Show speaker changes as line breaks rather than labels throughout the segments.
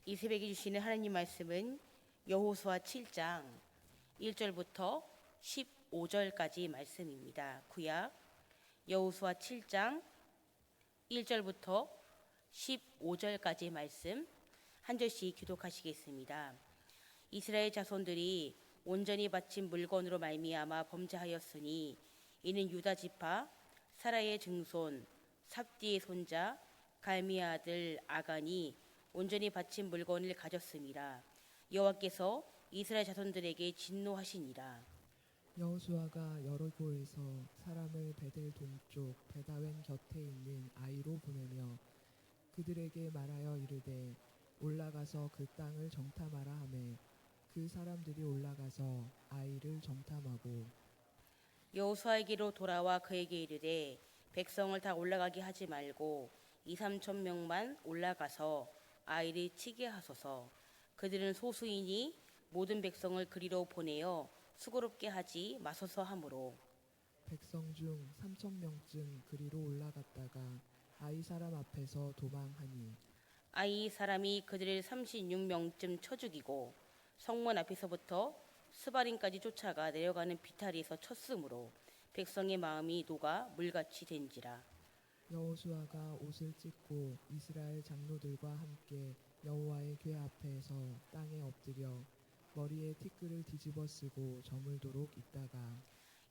이 새벽에 주시는 하나님 말씀은 여호수아 7장 1절부터 15절까지 말씀입니다. 구약 여호수아 7장 1절부터 15절까지 말씀 한 절씩 교독하시겠습니다. 이스라엘 자손들이 온전히 바친 물건으로 말미암아 범죄하였으니 이는 유다 지파 사라의 증손 삽디의 손자 갈미의 아들 아간이 온전히 바친 물건을 가졌음이라. 여호와께서 이스라엘 자손들에게 진노하시니라.
여호수아가 여리고에서 사람을 베델 동쪽 베다웬 곁에 있는 아이로 보내며 그들에게 말하여 이르되 올라가서 그 땅을 정탐하라 하매 그 사람들이 올라가서 아이를 정탐하고
여호수아에게로 돌아와 그에게 이르되 백성을 다 올라가게 하지 말고 2-3천 명만 올라가서 아이를 치게 하소서. 그들은 소수이니 모든 백성을 그리로 보내어 수고롭게 하지 마소서 하므로
백성 중 3,000명쯤 그리로 올라갔다가 아이 사람 앞에서 도망하니
아이 사람이 그들을 36명쯤 쳐 죽이고 성문 앞에서부터 스바림까지 쫓아가 내려가는 비탈에서 쳤으므로 백성의 마음이 녹아 물같이 된지라.
여호수아가 옷을 찢고 이스라엘 장로들과 함께 여호와의 궤 앞에서 땅에 엎드려 머리에 티끌을 뒤집어 쓰고 저물도록 있다가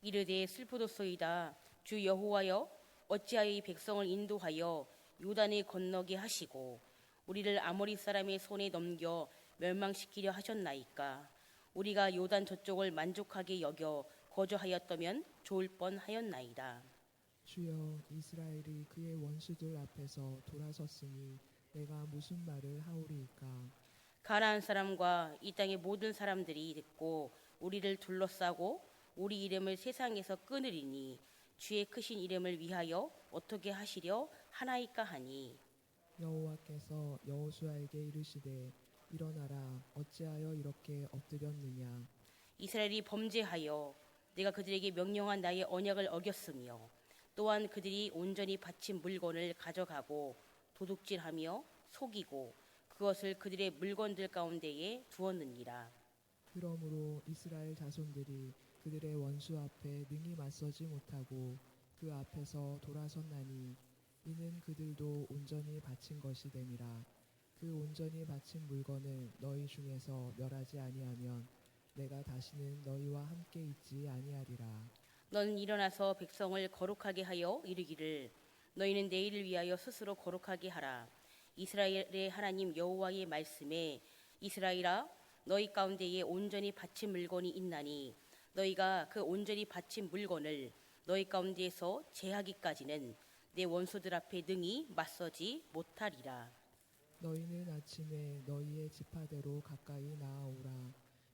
이르되 슬프도소이다. 주 여호와여, 어찌하여 이 백성을 인도하여 요단을 건너게 하시고 우리를 아모리 사람의 손에 넘겨 멸망시키려 하셨나이까. 우리가 요단 저쪽을 만족하게 여겨 거주하였다면 좋을 뻔하였나이다.
주여, 이스라엘이 그의 원수들 앞에서 돌아섰으니 내가 무슨 말을 하오리이까.
가나안 사람과 이 땅의 모든 사람들이 듣고 우리를 둘러싸고 우리 이름을 세상에서 끊으리니 주의 크신 이름을 위하여 어떻게 하시려 하나이까 하니.
여호와께서 여호수아에게 이르시되 일어나라. 어찌하여 이렇게 엎드렸느냐.
이스라엘이 범죄하여 내가 그들에게 명령한 나의 언약을 어겼으며 또한 그들이 온전히 바친 물건을 가져가고 도둑질하며 속이고 그것을 그들의 물건들 가운데에 두었느니라.
그러므로 이스라엘 자손들이 그들의 원수 앞에 능히 맞서지 못하고 그 앞에서 돌아섰나니 이는 그들도 온전히 바친 것이 됨이라. 그 온전히 바친 물건을 너희 중에서 멸하지 아니하면 내가 다시는 너희와 함께 있지 아니하리라.
너는 일어나서 백성을 거룩하게 하여 이르기를 너희는 내일을 위하여 스스로 거룩하게 하라. 이스라엘의 하나님 여호와의 말씀에 이스라엘아, 너희 가운데에 온전히 바친 물건이 있나니 너희가 그 온전히 바친 물건을 너희 가운데에서 제하기까지는 내 원수들 앞에 능히 맞서지 못하리라.
너희는 아침에 너희의 지파대로 가까이 나아오라.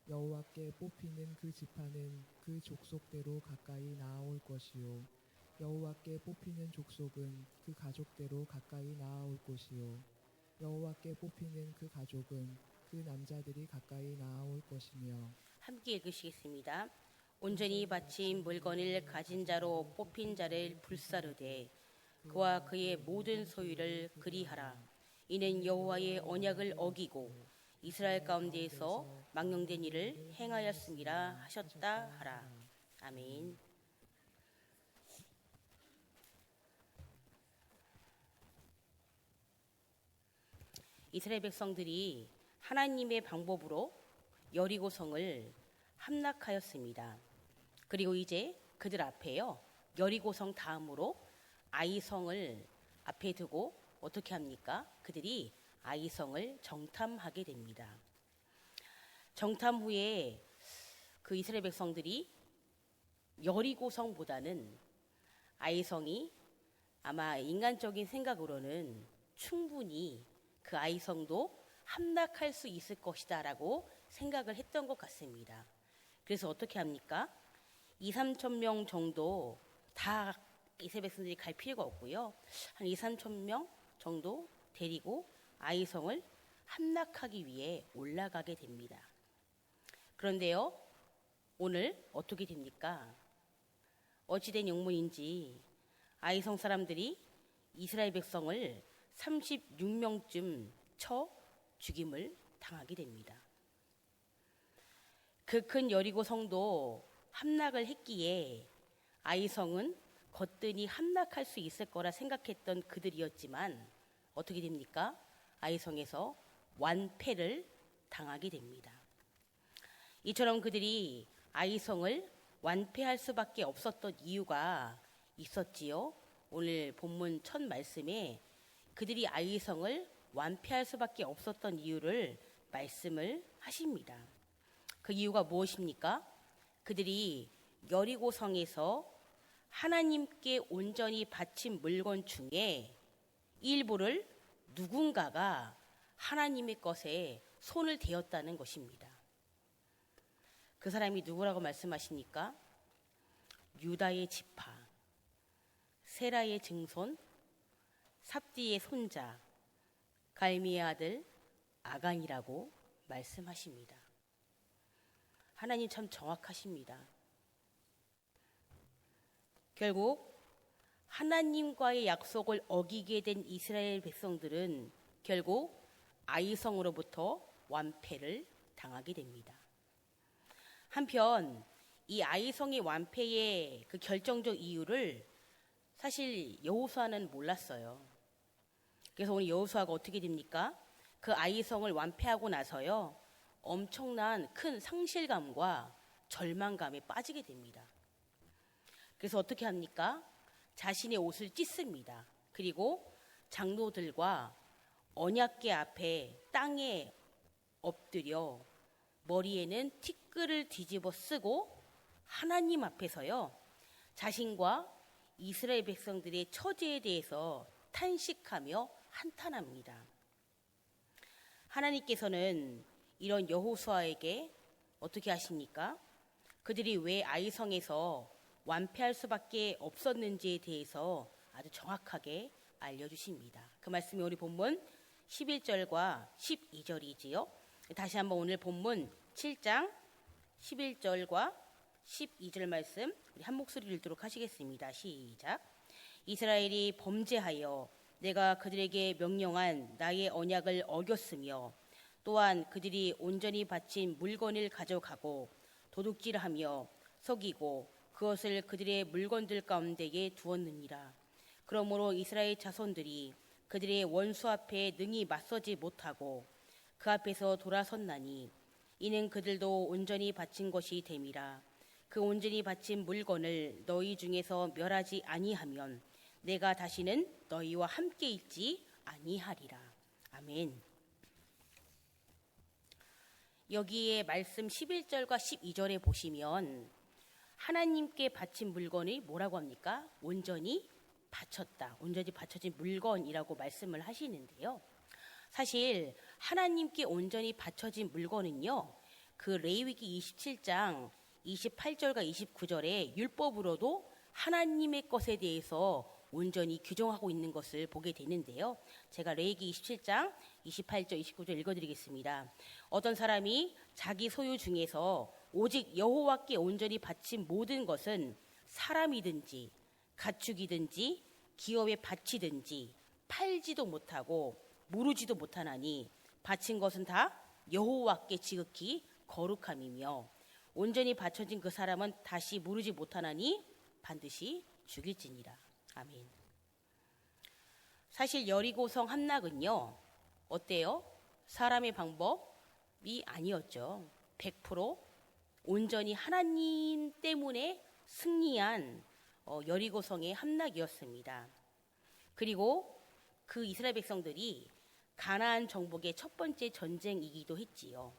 여호와께 뽑히는 그 지파는 그 족속대로 가까이 나아올 것이요 여호와께 뽑히는 족속은 그 가족대로 가까이 나아올 것이요 여호와께 뽑히는 그 가족은 그 남자들이 가까이 나아올 것이며.
함께 읽으시겠습니다. 온전히 바친 물건을 가진 자로 뽑힌 자를 불사르되 그와 그의 모든 소유를 그리하라. 이는 여호와의 언약을 어기고 이스라엘 가운데에서 망령된 일을 행하였음이라 하셨다 하라. 아멘. 이스라엘 백성들이 하나님의 방법으로 여리고성을 함락하였습니다. 그리고 이제 그들 앞에요, 여리고성 다음으로 아이성을 앞에 두고 어떻게 합니까? 그들이 아이성을 정탐하게 됩니다. 정탐 후에 그 이스라엘 백성들이 여리고성보다는 아이성이 아마 인간적인 생각으로는 충분히 그 아이성도 함락할 수 있을 것이다 라고 생각을 했던 것 같습니다. 그래서 어떻게 합니까? 2-3천 명 정도 다 이스라엘 백성들이 갈 필요가 없고요. 한 2-3천 명 정도 데리고 아이성을 함락하기 위해 올라가게 됩니다. 그런데요, 오늘 어떻게 됩니까? 어찌된 영문인지 아이성 사람들이 이스라엘 백성을 36명쯤 쳐 죽임을 당하게 됩니다. 그 큰 여리고 성도 함락을 했기에 아이성은 거뜬히 함락할 수 있을 거라 생각했던 그들이었지만 어떻게 됩니까? 아이성에서 완패를 당하게 됩니다. 이처럼 그들이 아이성을 완패할 수밖에 없었던 이유가 있었지요. 오늘 본문 첫 말씀에 그들이 아이성을 완패할 수밖에 없었던 이유를 말씀을 하십니다. 그 이유가 무엇입니까? 그들이 여리고 성에서 하나님께 온전히 바친 물건 중에 일부를 누군가가 하나님의 것에 손을 대었다는 것입니다. 그 사람이 누구라고 말씀하십니까? 유다의 지파, 세라의 증손, 삽디의 손자, 갈미의 아들 아간이라고 말씀하십니다. 하나님 참 정확하십니다. 결국 하나님과의 약속을 어기게 된 이스라엘 백성들은 결국 아이성으로부터 완패를 당하게 됩니다. 한편 이 아이성의 완패의 그 결정적 이유를 사실 여호수아는 몰랐어요. 그래서 오늘 여호수아가 어떻게 됩니까? 그 아이성을 완패하고 나서요, 엄청난 큰 상실감과 절망감에 빠지게 됩니다. 그래서 어떻게 합니까? 자신의 옷을 찢습니다. 그리고 장로들과 언약궤 앞에 땅에 엎드려 머리에는 티끌을 뒤집어 쓰고 하나님 앞에서요, 자신과 이스라엘 백성들의 처지에 대해서 탄식하며 한탄합니다. 하나님께서는 이런 여호수아에게 어떻게 하십니까? 그들이 왜 아이성에서 완패할 수밖에 없었는지에 대해서 아주 정확하게 알려주십니다. 그 말씀이 우리 본문 11절과 12절이지요. 다시 한번 오늘 본문 7장 11절과 12절 말씀 우리 한 목소리를 읽도록 하시겠습니다. 시작. 이스라엘이 범죄하여 내가 그들에게 명령한 나의 언약을 어겼으며 또한 그들이 온전히 바친 물건을 가져가고 도둑질하며 속이고 그것을 그들의 물건들 가운데에 두었느니라. 그러므로 이스라엘 자손들이 그들의 원수 앞에 능히 맞서지 못하고 그 앞에서 돌아섰나니 이는 그들도 온전히 바친 것이 됨이라. 그 온전히 바친 물건을 너희 중에서 멸하지 아니하면 내가 다시는 너희와 함께 있지 아니하리라. 아멘. 여기에 말씀 11절과 12절에 보시면 하나님께 바친 물건이 뭐라고 합니까? 온전히 바쳤다. 온전히 바쳐진 물건이라고 말씀을 하시는데요. 사실 하나님께 온전히 바쳐진 물건은요, 그 레위기 27장 28절과 29절에 율법으로도 하나님의 것에 대해서 온전히 규정하고 있는 것을 보게 되는데요. 제가 레위기 27장 28절 29절 읽어드리겠습니다. 어떤 사람이 자기 소유 중에서 오직 여호와께 온전히 바친 모든 것은 사람이든지 가축이든지 기업에 바치든지 팔지도 못하고 무르지도 못하나니 바친 것은 다 여호와께 지극히 거룩함이며 온전히 바쳐진 그 사람은 다시 무르지 못하나니 반드시 죽일지니라. 아멘. 사실 여리고성 함락은요, 어때요? 사람의 방법이 아니었죠. 100% 온전히 하나님 때문에 승리한 여리고성의 함락이었습니다. 그리고 그 이스라엘 백성들이 가나안 정복의 첫 번째 전쟁이기도 했지요.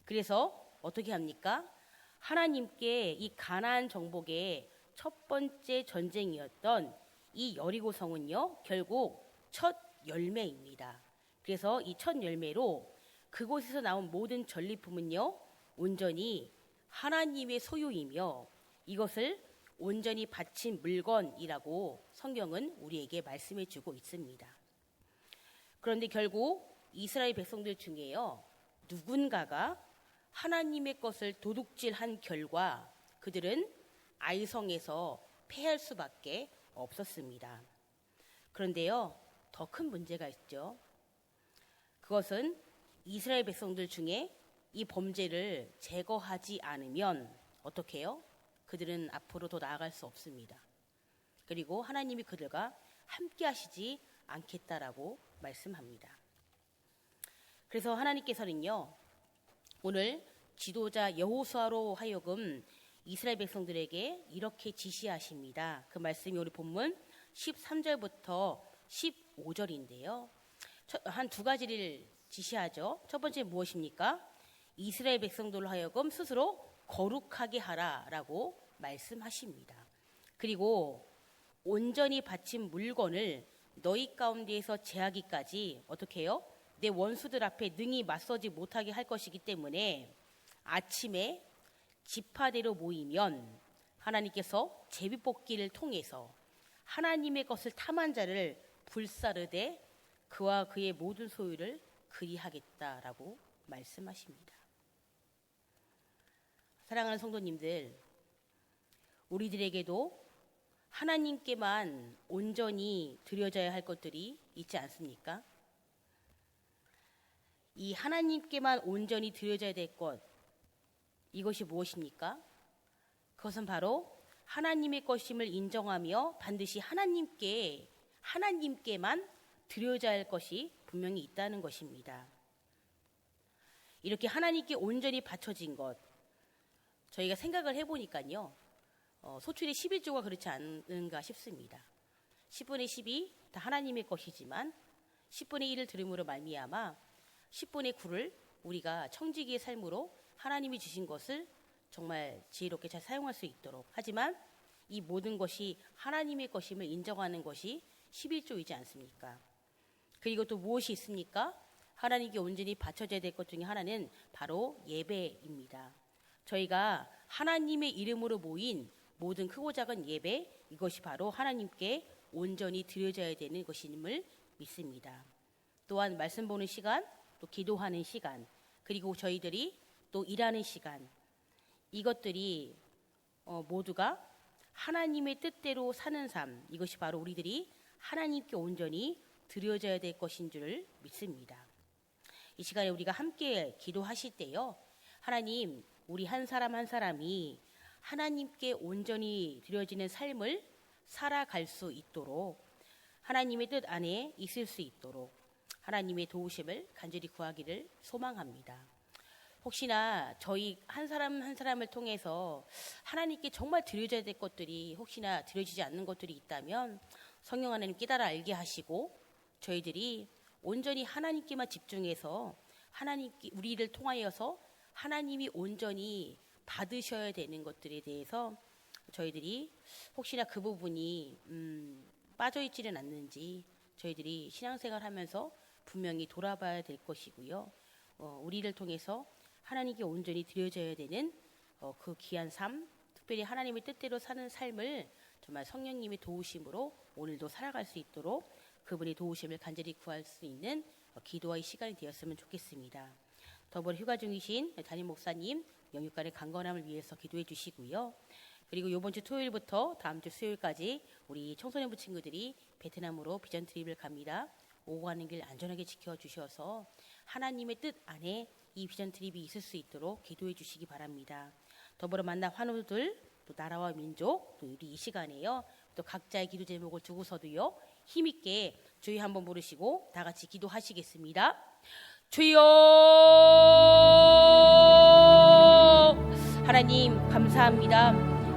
그래서 어떻게 합니까? 하나님께 이 가나안 정복의 첫 번째 전쟁이었던 이 여리고성은요, 결국 첫 열매입니다. 그래서 이 첫 열매로 그곳에서 나온 모든 전리품은요, 온전히 하나님의 소유이며 이것을 온전히 바친 물건이라고 성경은 우리에게 말씀해 주고 있습니다. 그런데 결국 이스라엘 백성들 중에요, 누군가가 하나님의 것을 도둑질한 결과 그들은 아이성에서 패할 수밖에 없었습니다. 그런데요, 더 큰 문제가 있죠. 그것은 이스라엘 백성들 중에 이 범죄를 제거하지 않으면 어떻게 해요? 그들은 앞으로 더 나아갈 수 없습니다. 그리고 하나님이 그들과 함께 하시지 않겠다라고 말씀합니다. 그래서 하나님께서는요, 오늘 지도자 여호수아로 하여금 이스라엘 백성들에게 이렇게 지시하십니다. 그 말씀이 우리 본문 13절부터 15절인데요. 한 두 가지를 지시하죠. 첫 번째 무엇입니까? 이스라엘 백성들로 하여금 스스로 거룩하게 하라라고 말씀하십니다. 그리고 온전히 바친 물건을 너희 가운데에서 제하기까지 어떻게 해요? 내 원수들 앞에 능히 맞서지 못하게 할 것이기 때문에 아침에 지파대로 모이면 하나님께서 제비뽑기를 통해서 하나님의 것을 탐한 자를 불사르되 그와 그의 모든 소유를 그리하겠다라고 말씀하십니다. 사랑하는 성도님들, 우리들에게도 하나님께만 온전히 드려져야 할 것들이 있지 않습니까? 이 하나님께만 온전히 드려져야 될 것, 이것이 무엇입니까? 그것은 바로 하나님의 것임을 인정하며 반드시 하나님께만 드려져야 할 것이 분명히 있다는 것입니다. 이렇게 하나님께 온전히 바쳐진 것, 저희가 생각을 해보니까요, 소출의 11조가 그렇지 않은가 싶습니다. 10분의 10이 다 하나님의 것이지만 10분의 1을 들음으로 말미암아 10분의 9를 우리가 청지기의 삶으로 하나님이 주신 것을 정말 지혜롭게 잘 사용할 수 있도록, 하지만 이 모든 것이 하나님의 것임을 인정하는 것이 11조이지 않습니까? 그리고 또 무엇이 있습니까? 하나님께 온전히 바쳐져야 될 것 중에 하나는 바로 예배입니다. 저희가 하나님의 이름으로 모인 모든 크고 작은 예배, 이것이 바로 하나님께 온전히 드려져야 되는 것임을 믿습니다. 또한 말씀 보는 시간, 또 기도하는 시간, 그리고 저희들이 또 일하는 시간, 이것들이 모두가 하나님의 뜻대로 사는 삶, 이것이 바로 우리들이 하나님께 온전히 드려져야 될 것인 줄 믿습니다. 이 시간에 우리가 함께 기도하실 때요, 하나님, 우리 한 사람 한 사람이 하나님께 온전히 드려지는 삶을 살아갈 수 있도록, 하나님의 뜻 안에 있을 수 있도록 하나님의 도우심을 간절히 구하기를 소망합니다. 혹시나 저희 한 사람 한 사람을 통해서 하나님께 정말 드려져야 될 것들이 혹시나 드려지지 않는 것들이 있다면 성령 하나님 깨달아 알게 하시고 저희들이 온전히 하나님께만 집중해서 하나님께 우리를 통하여서 하나님이 온전히 받으셔야 되는 것들에 대해서 저희들이 혹시나 그 부분이 빠져있지는 않는지 저희들이 신앙생활 하면서 분명히 돌아봐야 될 것이고요. 우리를 통해서 하나님께 온전히 드려져야 되는 그 귀한 삶, 특별히 하나님의 뜻대로 사는 삶을 정말 성령님의 도우심으로 오늘도 살아갈 수 있도록 그분의 도우심을 간절히 구할 수 있는 기도의 시간이 되었으면 좋겠습니다. 더불어 휴가 중이신 담임 목사님 영육간의 강건함을 위해서 기도해 주시고요. 그리고 이번 주 토요일부터 다음 주 수요일까지 우리 청소년부 친구들이 베트남으로 비전 트립을 갑니다. 오고 가는 길 안전하게 지켜주셔서 하나님의 뜻 안에 이 비전 트립이 있을 수 있도록 기도해 주시기 바랍니다. 더불어 만나 환우들, 또 나라와 민족, 또 우리 이 시간에요, 또 각자의 기도 제목을 두고서도요, 힘있게 주여 한번 부르시고 다 같이 기도하시겠습니다. 주여! 하나님 감사합니다.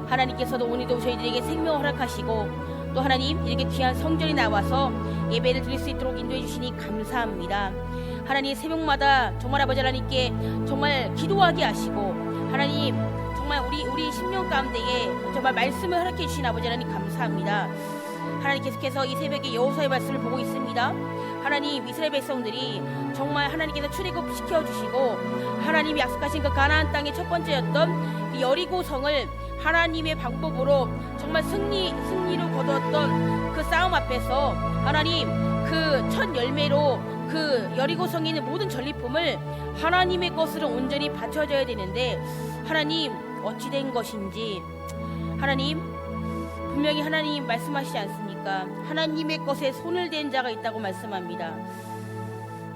하나님께서도 오늘도 저희들에게 생명을 허락하시고 또 하나님 이렇게 귀한 성전에 나와서 예배를 드릴 수 있도록 인도해 주시니 감사합니다. 하나님 새벽마다 정말 아버지 하나님께 정말 기도하게 하시고 하나님 정말 우리 심령 가운데에 정말 말씀을 허락해 주신 아버지 하나님 감사합니다. 하나님 계속해서 이 새벽에 여호수아의 말씀을 보고 있습니다. 하나님 이스라엘 백성들이 정말 하나님께서 출애굽시켜 주시고 하나님이 약속하신 그 가나안 땅의 첫 번째였던 그 여리고성을 하나님의 방법으로 정말 승리를 거두었던 그 싸움 앞에서 하나님 그 첫 열매로 그 여리고성에 있는 모든 전리품을 하나님의 것으로 온전히 바쳐져야 되는데 하나님 어찌 된 것인지 하나님 분명히 하나님 말씀하시지 않습니까? 하나님의 것에 손을 댄 자가 있다고 말씀합니다.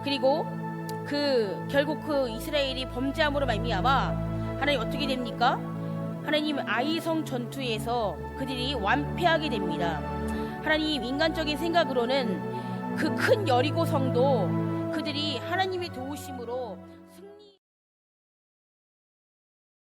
그리고 결국 그 이스라엘이 범죄함으로 말미암아 하나님 어떻게 됩니까? 하나님 아이성 전투에서 그들이 완패하게 됩니다. 하나님 인간적인 생각으로는 그 큰 여리고 성도 그들이 하나님의 도우심으로